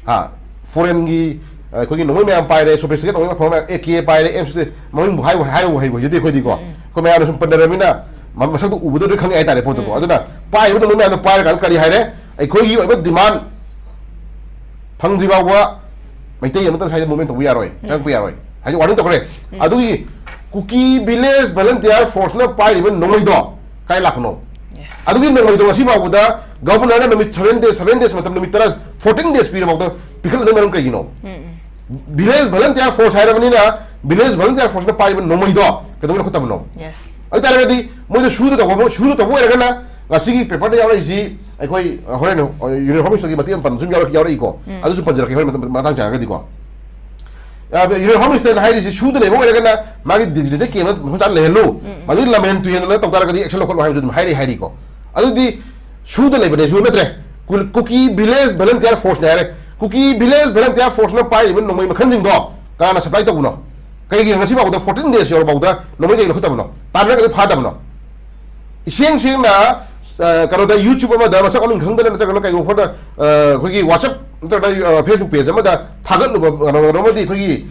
ha foreign gi ko gi no me am pai re sophisticated no me phone ak pai re em ste moi hai jodi ko di ko me ano sum pandara mina ma sa du ubu do khang ai ta re pot ko aduna pai bu no me ano pai ga kari hai re ai ko gi oi demand phang di ba wa mai te yam ta sai moment bu ya roi chang bu ya roi hai warning to kore adu gi kuki village volunteer force na pai ri no moi do kai lakno adugi no moi do si ba bu da governor na numit 7 days matam numit tara 14 days period about pikal na maram kai no village volunteer force hai ramani na village volunteer force na pai no moi do ka do ko tab no yes ai tara di moi do shuru to bo era na ngasi gi paper da yawa isi ai koi hore no uniform gi matiam pan zum yawa iko adu su panjara ki hore matang jara ga di ko uniform stand hai isi shu de bo era na magi de ke ma chan le lo magi lamen tu yen la to tara ga di action lo ko hai jum hai ko adu di shu de le bane shu metre kuki village volunteer force na re kuki village volunteer force na pai ben no mai makhan jing do kana supply to no kai gi ngasi ba ko 14 days yor ba da no mai ga lo ta no tan na ga pha da no iseng na karo da youtube ma da ma sa ko khang da na ta ko kai ko da ko gi whatsapp ta da facebook page ma da thagat no no ma di ko gi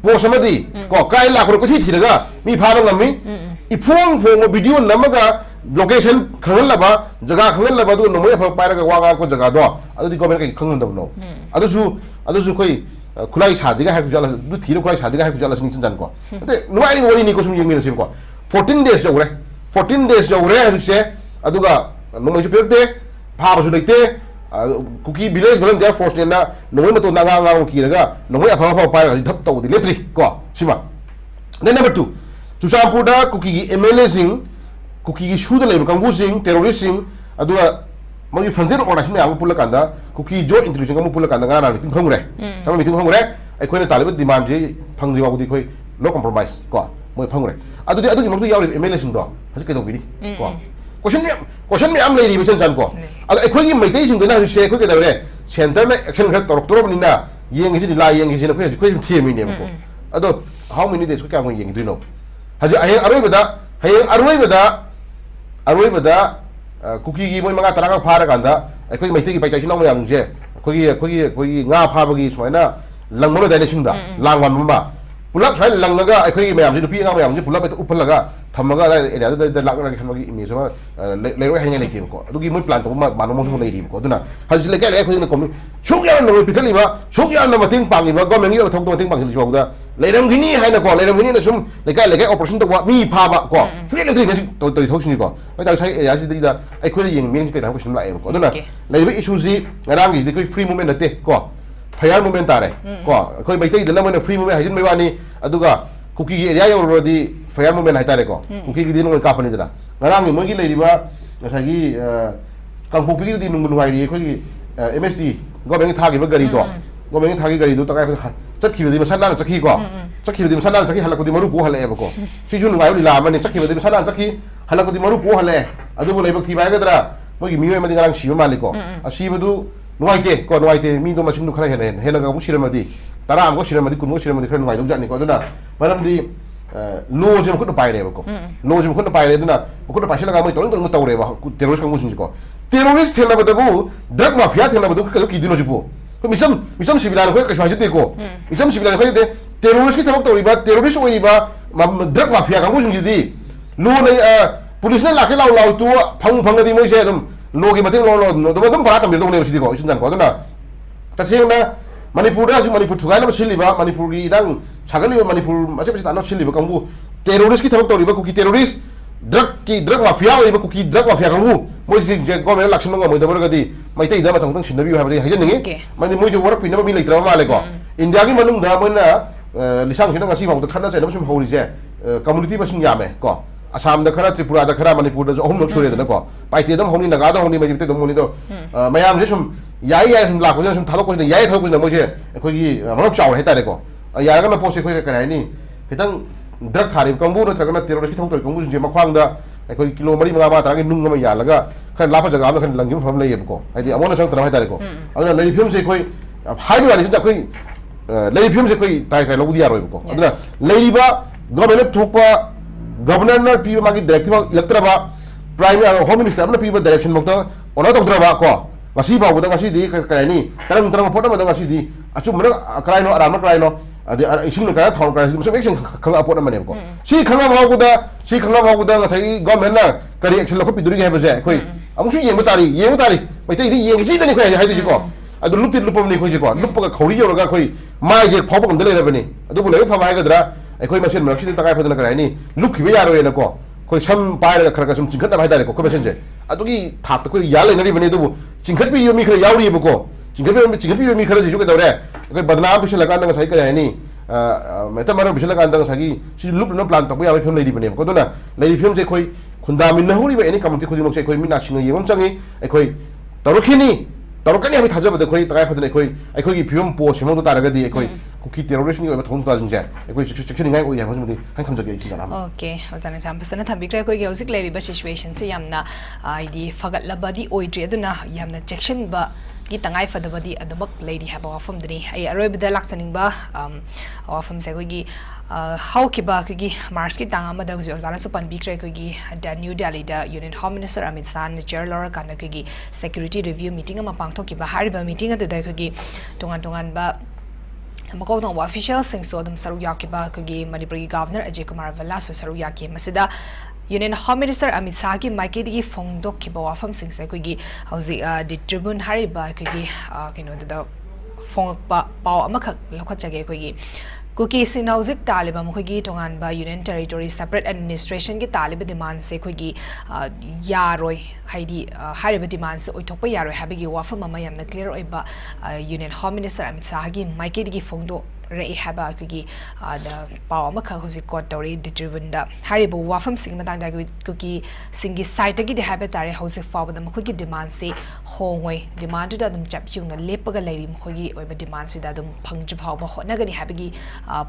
post ma di ko kai la ko thi daga mi pha ba ngam mi I phong video namaga location khangal laba jaga khangal laba du no moi pha pai ra ga wa ko jaga do adu di comment ka khangal no adu su koi khulai shadi ga ha ku jala du thiro khulai shadi ga ha ku jala sing jan ko ate no ai wori ni ko sum yeng ni sim ko 14 days jo re ha se adu ga no moi pe te pha ba su lekte kuki village volunteer force na no moi ma to na ga ki ga no moi pha pai ra dhap to di letri ko sima then number 2 Chusampurda kuki MLA sing kuki shu da lebu kangu sing terrorist sing adua magi frontier organization yang pula kanda kuki joint intelligence kamu pula kanda ngana meeting khong re sama meeting khong re ai khoi na talib demand je phangri wa di khoi no compromise ko moi phang re adu di adu ki mangtu yaw MLA sing do haji ke do bi ko question me am lady mission jan ko adu ai khoi gi mai dei sing de na she khoi ke da re center na action kha torok torok ni na yeng gi la yeng gi na khoi thi mi ne ko adu how many days ko ka ngoi yeng du no haji ayeng aroi bada kuki gi moi manga taranga phara kanda akoi maiti gi paichai sinong yang je khoi nga pha bagi soina langmono dai singda langwan mamba pulak sai langnaga akoi gi mayam ji dupi nga mayam ji pulak pe upalaga thamaga da area da lakna gi khanagi imi sama leiroi hanya nei ko adugi moi plan to ma mano mo nei ri ko duna haji le kai khoi na komi shukya no pikali ba shukya no mating pangi ba government gi thok to mating pangi ji ba leiram gini hai na ko leiram gini na sum lekai operation to mi pha ba ko thri le thri to thok sin ko ai da sai ya si da ai khoi yeng meng kai da ko sim la ko duna leibi issue ji ngarang gi de free movement na te ko fire movement tare ko khoi bai tai da na free movement hajin mai wani aduga kuki gi area yo di fire movement hai tare ko kuki gi din ngoi ka pani da ngarang gi moi gi leiri ba sa gi kangpok pi di nung ngai ri khoi gi MSD government tha gi ba gari to government tha gi gari do ta kai chakhi di masana chakhi ko chakhi di masana chakhi halako di maru ko hale ko si jun ngai la mani chakhi di masana chakhi halako di maru ko hale adu bo leibak thi bai ga dra mo gi miyo ma di ngarang si ma mali ko asi badu nuaite ko nuaite mi do masin du khara hene hena ga bu shirama di tara am ko shirama di kun mo shirama di khara nuai do jani ko duna maram di lo je ko do pai re ko lo je ko do pai re duna ko do pasila ga mo tolong tawre ba terrorist ka musin ko terrorist thela badabu drug mafia thela badu ka ki dino jibo ko misam sibilan ko ka shwa jite ko misam sibilan ko jite terrorist ki tabak to riba terrorist oi riba drug mafia kamu sendiri lu nih polisnya laki lau tua pang di Malaysia itu logi mati lo para kami itu nih kok isu dan kau tu na tapi yang Manipur dah Manipur tugai nama Chile ba Manipur ini dan cakap Manipur macam tanah Chile ba kamu teroris kita tahu riba kuki teroris drug mafia riba kuki drug mafia kamu Malaysia kau mana laksan nggak mau itu berarti mai teh ida matang tang sinabi apa dia hajan nih mana mau jawab pindah bami lagi terima malai kok India ni manung dah mana lisang sih nggak sih bang tu karena saya nama semua hori je community masih nyame kok Assam dah kera Tripura dah kera Manipur dah home nol itu kok pai tiada honi naga dah honi macam itu honi tu mayam je sem yai laku je sem thadok kau yai thadok kau macam kau ini mana cawal hebat deh kok yai kan apa sih kau kerana ini kita drug thari kamu dah terkena teroris kita tahu kamu je makwang dah kau kilo mari mengapa terangin nung kami ya laga kan lapa jaga kan langjum faham lagi kok jadi amona sang terang hebat deh kok ada lagi film sih kau hai dua ni kau lagi film sih kau tai lagu dia roy kok ada lagi ba government thukpa Governor na piba magi directive electra ba prime home minister na piba direction mo ta ona tong tra ba ko ngasi ba budang ngasi di kaya ni tarang photo mo ngasi di acu mana krai no aram krai no ade ising na thong krai so action khanga apot na mane ko si khanga ba guda ngai government na kari action lo ko piduri ga ba je koi amu su yeng tari mai tai di yeng ji da ni koi hai di ko adu lup lupom ni koi ji ko lup ka khori yo ga koi mai je phop kam de le ba ni adu bu le pha ba ga dra koi masin maksi tak kaya pada negara ini, look hiu ya roh ini ko, koi sam payah le kerja sum cingkat apa itu ko, koi masin je, atu ki thap tu koi yale nari bani tu bu, cingkat pi yomi kerja yauri bu ko, cingkat pi yomi kerja juga tahu deh, koi badnaam bisa lakukan dengan saya kerja ini, mereka mana bisa lakukan dengan saya, si loop no plan tak boleh apa film lady bani, ko tu na, lady film je koi, khunda min nahuri ba ini kamu ti khudi mok saya koi min nasi ngai yom cangi, koi taruh kini kami thajab pada koi tak kaya pada koi ki film post semua tu tak ada di koi kuki teroris ni koi thong tu ajeng je koi section ngai koi ya macam ni hang tham jaga ikin dalam okay utan jam pesan tham bikra koi ge usik leri ba situation se yamna id fagat labadi oidri aduna yamna section ba gi tangai fadabadi adabak lady haba wafam dini ai aroi bida laksaning ba wafam se koi gi how ki ba koi gi mars ki tanga ma da jo zara su pan bikra koi gi da New Delhi da Union Home Minister Amit Shah ne chair lor kan koi gi security review meeting ma pang thok ki ba hari ba meeting adu da koi gi tongan ba Makau tong official sing so dum saru yaki ba kagi Manipuri Governor 𝐍𝐄𝐖𝐒 so saru yaki masida Union Home Minister Amit Shah ki maiki digi phongdok ki ba wafam sing se kagi hauzi di tribune hari ba kagi kino da phong pa paw amakak lokhat jage kagi Kuki sinauzik taliba mukhi tongan ba Union Territory Separate Administration ki taliba demand se khugi yaroi haidi hariba demand se oithokpa yaroi habigi wafam ama yamna clear oiba Union Home Minister Amit Shah gi maiki digi phongdo rei haba khugi da paw ma kha hosi court tori ditribun da hariba wafam sing matang da kuki singi site gi de haba tare hosi faw da mukhi demand se hongoi demand da dum chap yung na lepaga leiri mukhi oiba demand se da dum phangju phaw ba khona gani habigi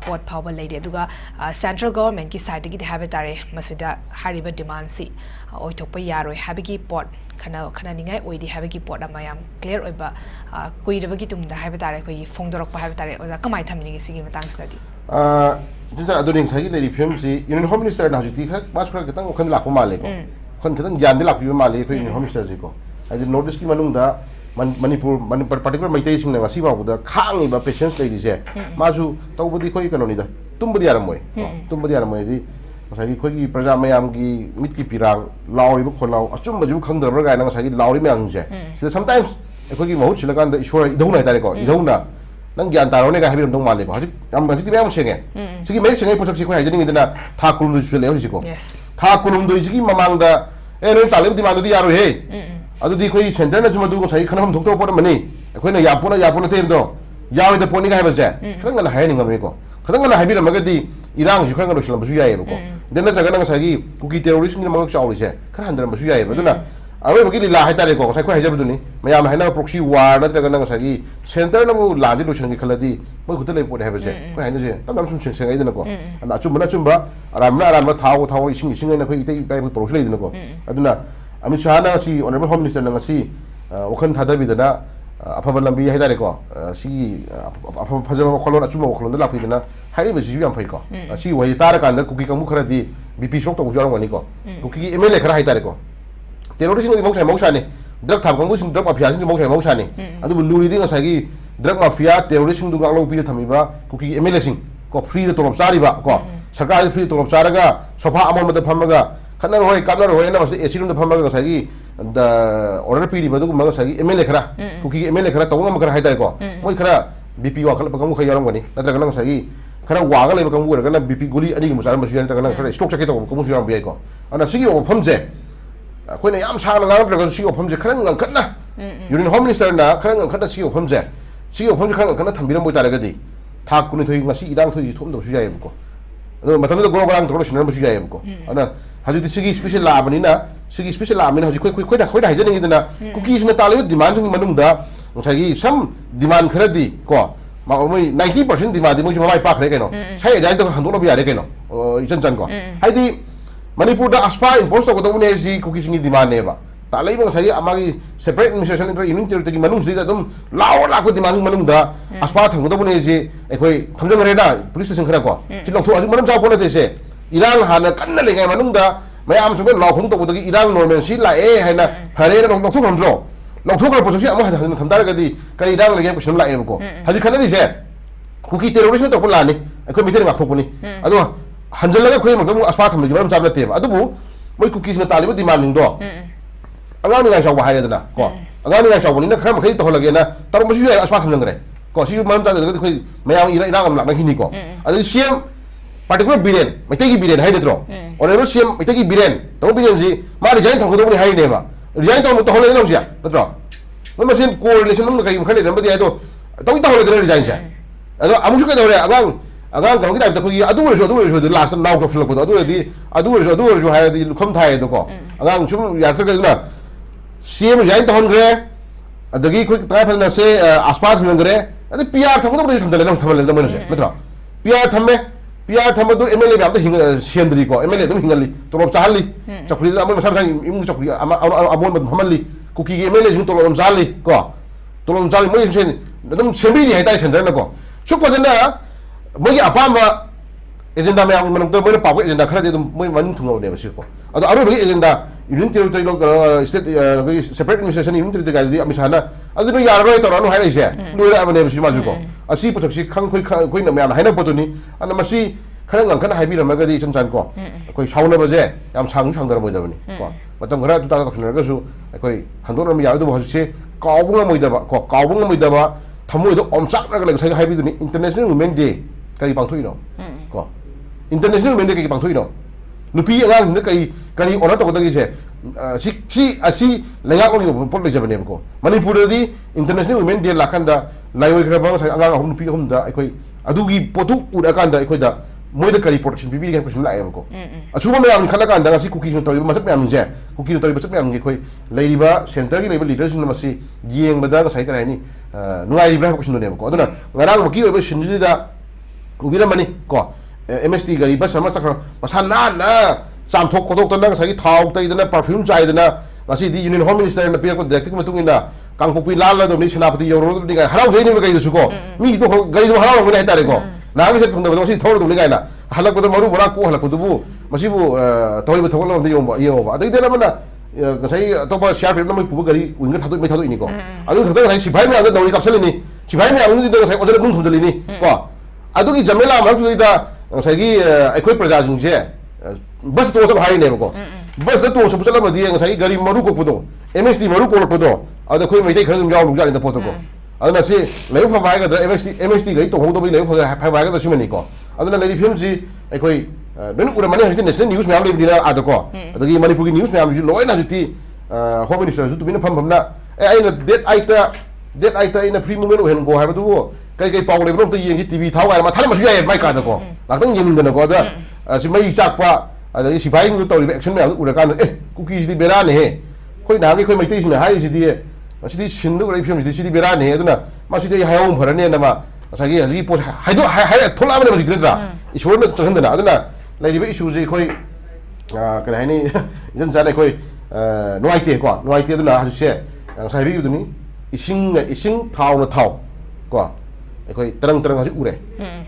port power lady aduga central government ki side gi habe tare masida hariba demand si oithokpa yaroi habigi port khana ningai oidi habigi port amayam clear oiba kuiraba gi tumda habe tare koi phongdorok pa habe tare oja kamai thamini gi sigi matang study jinja aduning sagi lady film si Union Home Minister na jiti khak mas khra kitang khan lakpa male ko khan kitang yan de lakpi male ko Union Home Minister ji ko ai notice ki manung da Manipur particular maitai sing ngasi ba buda khangi ba patients lady je masu tawbudi khoi kanoni da tumbudi aramoi di masagi khoi gi praja mayam gi mit ki pirang lauri bu kholau achum baju khangdar ra ga na masagi lauri mayang je sida sometimes khoi gi mahut silakan da ishwar idhuna tare ko idhuna nang gyan tarone ga habiram dong male ko hajik am hajik mayam senge sigi mai senge posak si khoi hajini ngidana tha kulum du chule hojik ko tha kulum du sigi mamang da no talib di manu di yaro he adu di koi center na juma du ko sai khanam thok to por mani koi na yapona tem do yawi da poni ga haba je khang na hai ni ngame ko khang na hai bi ma ga di irang ji khang na silam bu yae ko den na ga na sa gi kuki terrorist ni ma chaw ri je khang handra bu yae ba du na awe ba gi li la hai tare ko sai khoi hai je bu du ni mayam hai na proxy war na ga na sa gi center na bu la di lu chang gi khaladi mo khut le por haba je khoi hai na je tam nam sum sing sing ai na ko ana chum ba aram na thau ising na khoi tai bai bu proxy le na ko aduna Amit Shah na si Honorable Home Minister na si wakhan thadabi dana afaba lambi hai dare ko si afaba phajaba kholon achuma kholon da lapi dana hai be ji yam phai ko si wai tar kan da kuki kamu khara di BP shok to bu jarang wani ko kuki MLA khara hai dare ko terrorism ni mausa ni drug tham kamu sin drug mafia sin mausa ni adu luri di ngasai gi drug mafia terrorism du ngalo pi thami ba kuki MLA sing ko free da tolop sari ba ko सरकार free तोलब चारगा sofa अमोमद फमगा खनर होय कामनर होय ना मसे एसी रूम द फमगा सागी द ऑर्डर पीडी बदु मगा सागी एमएलए खरा कुकी एमएलए खरा तवंग मखरा हाइदाय को मोय खरा बीपी वाखल पगम खय यारम गनी नत्र गना सागी खरा वागा लेब कंगु रगना बीपी गुली अनि मुसार मसु यान तगना खरा स्टॉक चके तो को मुसु याम बिय को अना सिगी ओफम जे अखोयना याम सांग लगा रग सिगी ओफम जे खरा ngखना यूनियन होम मिनिस्टर ना खरा ngखना सिगी ओफम जे खरा ngखना थंबिरम बोय तारगदी थाक कुनि थोय ngasi idang थोय थोम दो सु जाय को अदो मतम दो गोरं गोरं थोर सिनर मसु जाय को अना हजि सिगी स्पेशल लाबनी ना सिगी स्पेशल लाबनी हजि खोय खोय हाइजन हिदना कुकीज ने ताले डिमांड जों मनुंगदा ngसागी सम डिमांड खरदी को मै 90% डिमांड मोइ माइ पाखरे केनो साइ जाय तो हंदोनो बियारे केनो इचन चन को हाइदि मणिपुर दा अस्पा इम्पोज तो को ने जी कुकीज नि डिमांड नेबा ताले ngसागी अमागी separate administration inter union territory मनुंग सिदा दम लाओ लाको डिमांड मनुंगदा अस्पा थंगदो ने जी एखोय थमजंग रेदा पुलिस स्टेशन खरा को चिलौ थो अजि मनम जाव पोना देसे इरांग हाना कन्ना लेगाय मनुंगदा मैम सुबह लाखों तो उधर इरांग नॉर्मल सी लाए है ना फरे ना लोग हम ड्रो लोग कर पोषक अमा थमदार गदी कई इरांग लगे कुछ लाए को हजी खना दिसे कुकी टेरोरिस्ट तो लाने अखोय मिथे गाथोपनी अदो हंजलगा खोय मतलब अस्पा थम जिबम साब नतेब अदुबु मोय कुकीज ना तालिब डिमांडिंग दो अगाम नि गाइसाव हायरेदना को अगाम नि गाइसाव नि ना खरा मखै तो लगे ना तर मसु अस्पा थमजंगरे को सी मरम जादे खोय मैम इरांग लाना हिनी को अदो सीएम particular biren मैते की बिरेन हाय देत्रो और सीएम मैते की बिरेन तो बिरेन जी मा रिजाइन थंगदोबनि हाय नेबा रिजाइन तो तो होले नोसिया नत्रो मसिन कोरिलेशन नम कई खने नंबदि आइदो तो होले रिजाइन से अदो अमुसु के दौरे अगांग गंगी टाइप तखोगी अदु लास्ट नाउ जॉक्सलको अदु हाय दि लुखम थाय दो को अगांग सुम यात्रगदना सीएम रिजाइन तो होनग्रे अदगी कोई ताय फना से आसपास नंगरे अदि पीआर थंगदोबनि थंदले नम थमले नमनसे नत्रो पीआर थमे पीआर थमदु एमएलए बाम हिंग सेंद्री को एमएलए तुम हिंगली तोलब चाहली चक्री अमन मसा इमु चक्री अबोन हमली कुकी एमएलए जिन तोलब चाहली को तोलब चाहली मोय सेन एकदम सेंबीरी हाइताय सेंटर न को सुपजना मोय अपाम एजेंडा में मन तो मोय पाव एजेंडा खरा दे मोय मन थुंगो ने बसी को अदो अरो एजेंडा यूनियन टेरिटरी लोग state separate administration union territory गादी अमिसाना अदु यारो तोरानो हाइराइसे लोरा अबने बसी माजु को असी पथक्सी खंग खोइ न म्याम हाइना पतुनी अन मसी खरा ngखना हाइबिरमगदी चनचान को खोइ साउना बजे याम सांगदर मोइदबनी को मतम खरा तुता तखनरगसु खोइ हंदोरम यादु हजसे कावबुंग मोइदबा को कावबुंग मोइदबा थमोइदो ओमचाकनग लग साइ हाइबिदुनी इंटरनेशनल वुमेन डे कई पांथोइनो को इंटरनेशनल वुमेन डे कई पांथोइनो नुपी अगांग न कई ओनर तोगदगी से असी लेगाकोनी पोट लेजबने को मणिपुर दी इंटरनेशनल वुमेन डे लाखंदा लाइव खरबा साइ अगांग हम नुपी हम दा अखोइ अदुगी पोतु उरकांदा अखोइदा मोइदा करी प्रोटेक्शन पीबी के क्वेश्चन लाए को अछुबा मैम खला कांदा ngasi कुकी न तोरि मसक मैम जे कुकी न तोरि मसक मैम के खोइ लेरिबा सेंटर की लेवल लीडर्स न मसी येंगबदा साइ कराइनी नुआइरिबा क्वेश्चन ने को अदुना ngarang मकी ओबे सिनजिदा उबिरमनी को एमएसटी गरी बस सम चक्र मसाना ना चामथोक खोदोक तना ngasi थाव तैदना परफ्यूम चाइदना ngasi दी यूनियन होम मिनिस्टर न पियर को डायरेक्ट को मतुंगिना कांगपोपी लाल दमनि सेनापति यौरो दिगा हराव जैनि बे गइदसु को मी तो गरि दो हराव ngने हाइतारे को नांग से फंदबो मसी थोर दुनि गाइना हलकबो मरु बरा को हलकबो मसीबु तोइबो थोगलो दि योबा अदै देना मना गसाइ तोबा शेयर पेपर मै पुबो गरि विंगर थादो मे थादो इनि को अदु थदो गसाइ सिफाइ मे आदो दौरि कापसलिनि सिफाइ मे आदो दि गसाइ ओजरे दुं थुजलिनि को अदुगी जमेला मरु दिदा गसाइगी अखोइ प्रजा जुंजे बस तो सब हाइ नेबो को बस तो सब चलम दि गसाइ गरि मरु को पुदो एमएसटी मरु को पुदो अदो खोइ मैदै खरम जाव लुजानि द फोटो को अदना से लेव फबाय गद एमएसटी गइ तो होदो बि लेव फबाय गद सिमनि को अदना लेरि फिल्म सि अखोइ बेन उरा माने हजि नेशनल न्यूज म्याम लेबिदिना आदो को अदगी मणिपुर की न्यूज म्याम जु लोइना जुति होम मिनिस्टर जु तुबिना फमफमना ए आइना डेट आइता इन फ्री मूवमेंट ओहेन गो हाबदु कई पाव लेबनो तो येंगी टीवी थाव गाय माथाल मसु याय माइ कादा को लाक्तंग येंगिंदना को दा सि मइ चाकपा अदगी सिपाइ नु तौरि एक्शन म्याम उरा कान ए कुकी जि बेरा ने हे खोइ नागे खोइ मैतै सिना हाइ जि दिए असिदि सिन्धु उरै फिल्म जि बेरा ने अदुना मासिदि हायौ भरने नमा असागी हजि पोट हाइदो हाइ थोला बने मजि ग्रेद्रा इशोरना चहन्दना अदुना लाइरिबे इशू जे खोइ कने हाइनि जन जाने खोइ नुआइते को नुआइते अदुना हजसे साइबि युदुनि इसिंग थाव न थाव को अखोइ तरंग हजि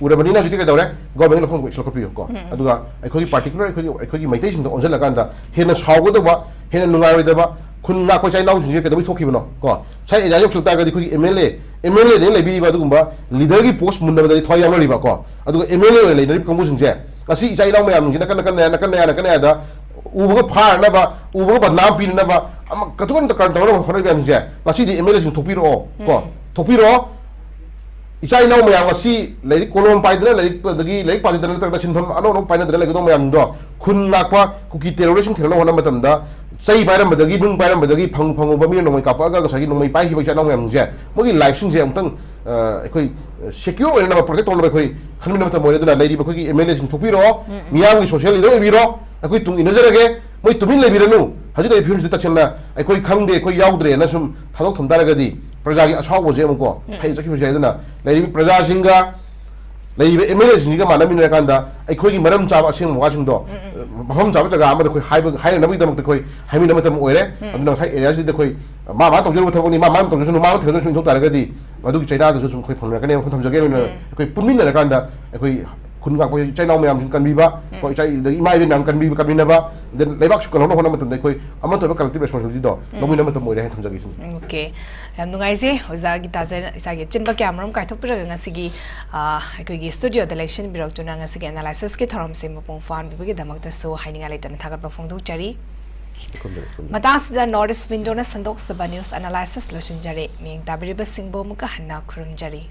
उरे बनिना जति के दौरे गवर्नमेंट लखों को इस्लखपियो को अदुगा अखोइ पार्टिकुलर अखोइ मैतै सिंग ओनजल लगांदा हेना सावगदबा हेना नुंगाइदबा खुन ना को चाइनाउ सिंग के दबि थोखिबनो को साइ एजा जोक सुलता गदि खोइ एमएलए ने लेबिरिबा दुगुंबा लीडर की पोस्ट मुन्नबदि थय यामरिबा को अदुगा MLA लेनरि Kongu Singh J ngasi chai nau mayam jina kan da ubaga phar na ba ubaga badnam pin na ba am katukon ta kan tawna phone biam je ngasi di MLA sing thopiro ko thopiro ichai nau mayam ngasi lei kolom pai dana lei pa dana ta sinthom ano pai na dana lei do mayam do khun lakpa kuki terrorism thena hona matam da chai bairam badagi bung bairam badagi phangu ba mi nomai kapa ga sagi nomai pai hi ba chana mayam je mogi life sing je amtang ekoi secure na protect on ba khoi khanmin matam moire dana lei ri ba khoi MLA sing thopiro miyam gi social leader biro ekoi tung inajarage moi tumin le biranu haju dai phun ta chenna ekoi khangde ekoi yaudre na sum thadok thamdara gadi praja gi achhaw bo je amko phai jaki bajai dana lei praja singa lei MLA singa manami na kanda ekoi gi maram chaba asing mo ga singdo maham chaba jaga amada khoi hai na bi damak khoi hai mi na matam oire aduna thai area si de khoi ma tawjuru thawni ma tawjuru nu ma thawjuru sum thok taragadi madu gi chaina da sum khoi phonra kane khon thamjage na ekoi punmin na kanda ekoi kun ga ko chai nau mayam kan bi ba ko chai da imai nam kan bi na ba den lebak su kan hono hona matum dai koi ama to collective responsibility do lomi na matum moire tham jagi okay yam nungai se oza gi ta je isa ge chin ba camera kai thok pira ngasi gi ko gi studio election birok tuna ngasi gi analysis ke thorom se mo pong fan bi gi damak ta so haininga leitan thagat ba phong du chari matas da north window na sandok saba news analysis loshin jare ming tabiri ba singbo muka hanna khurum jari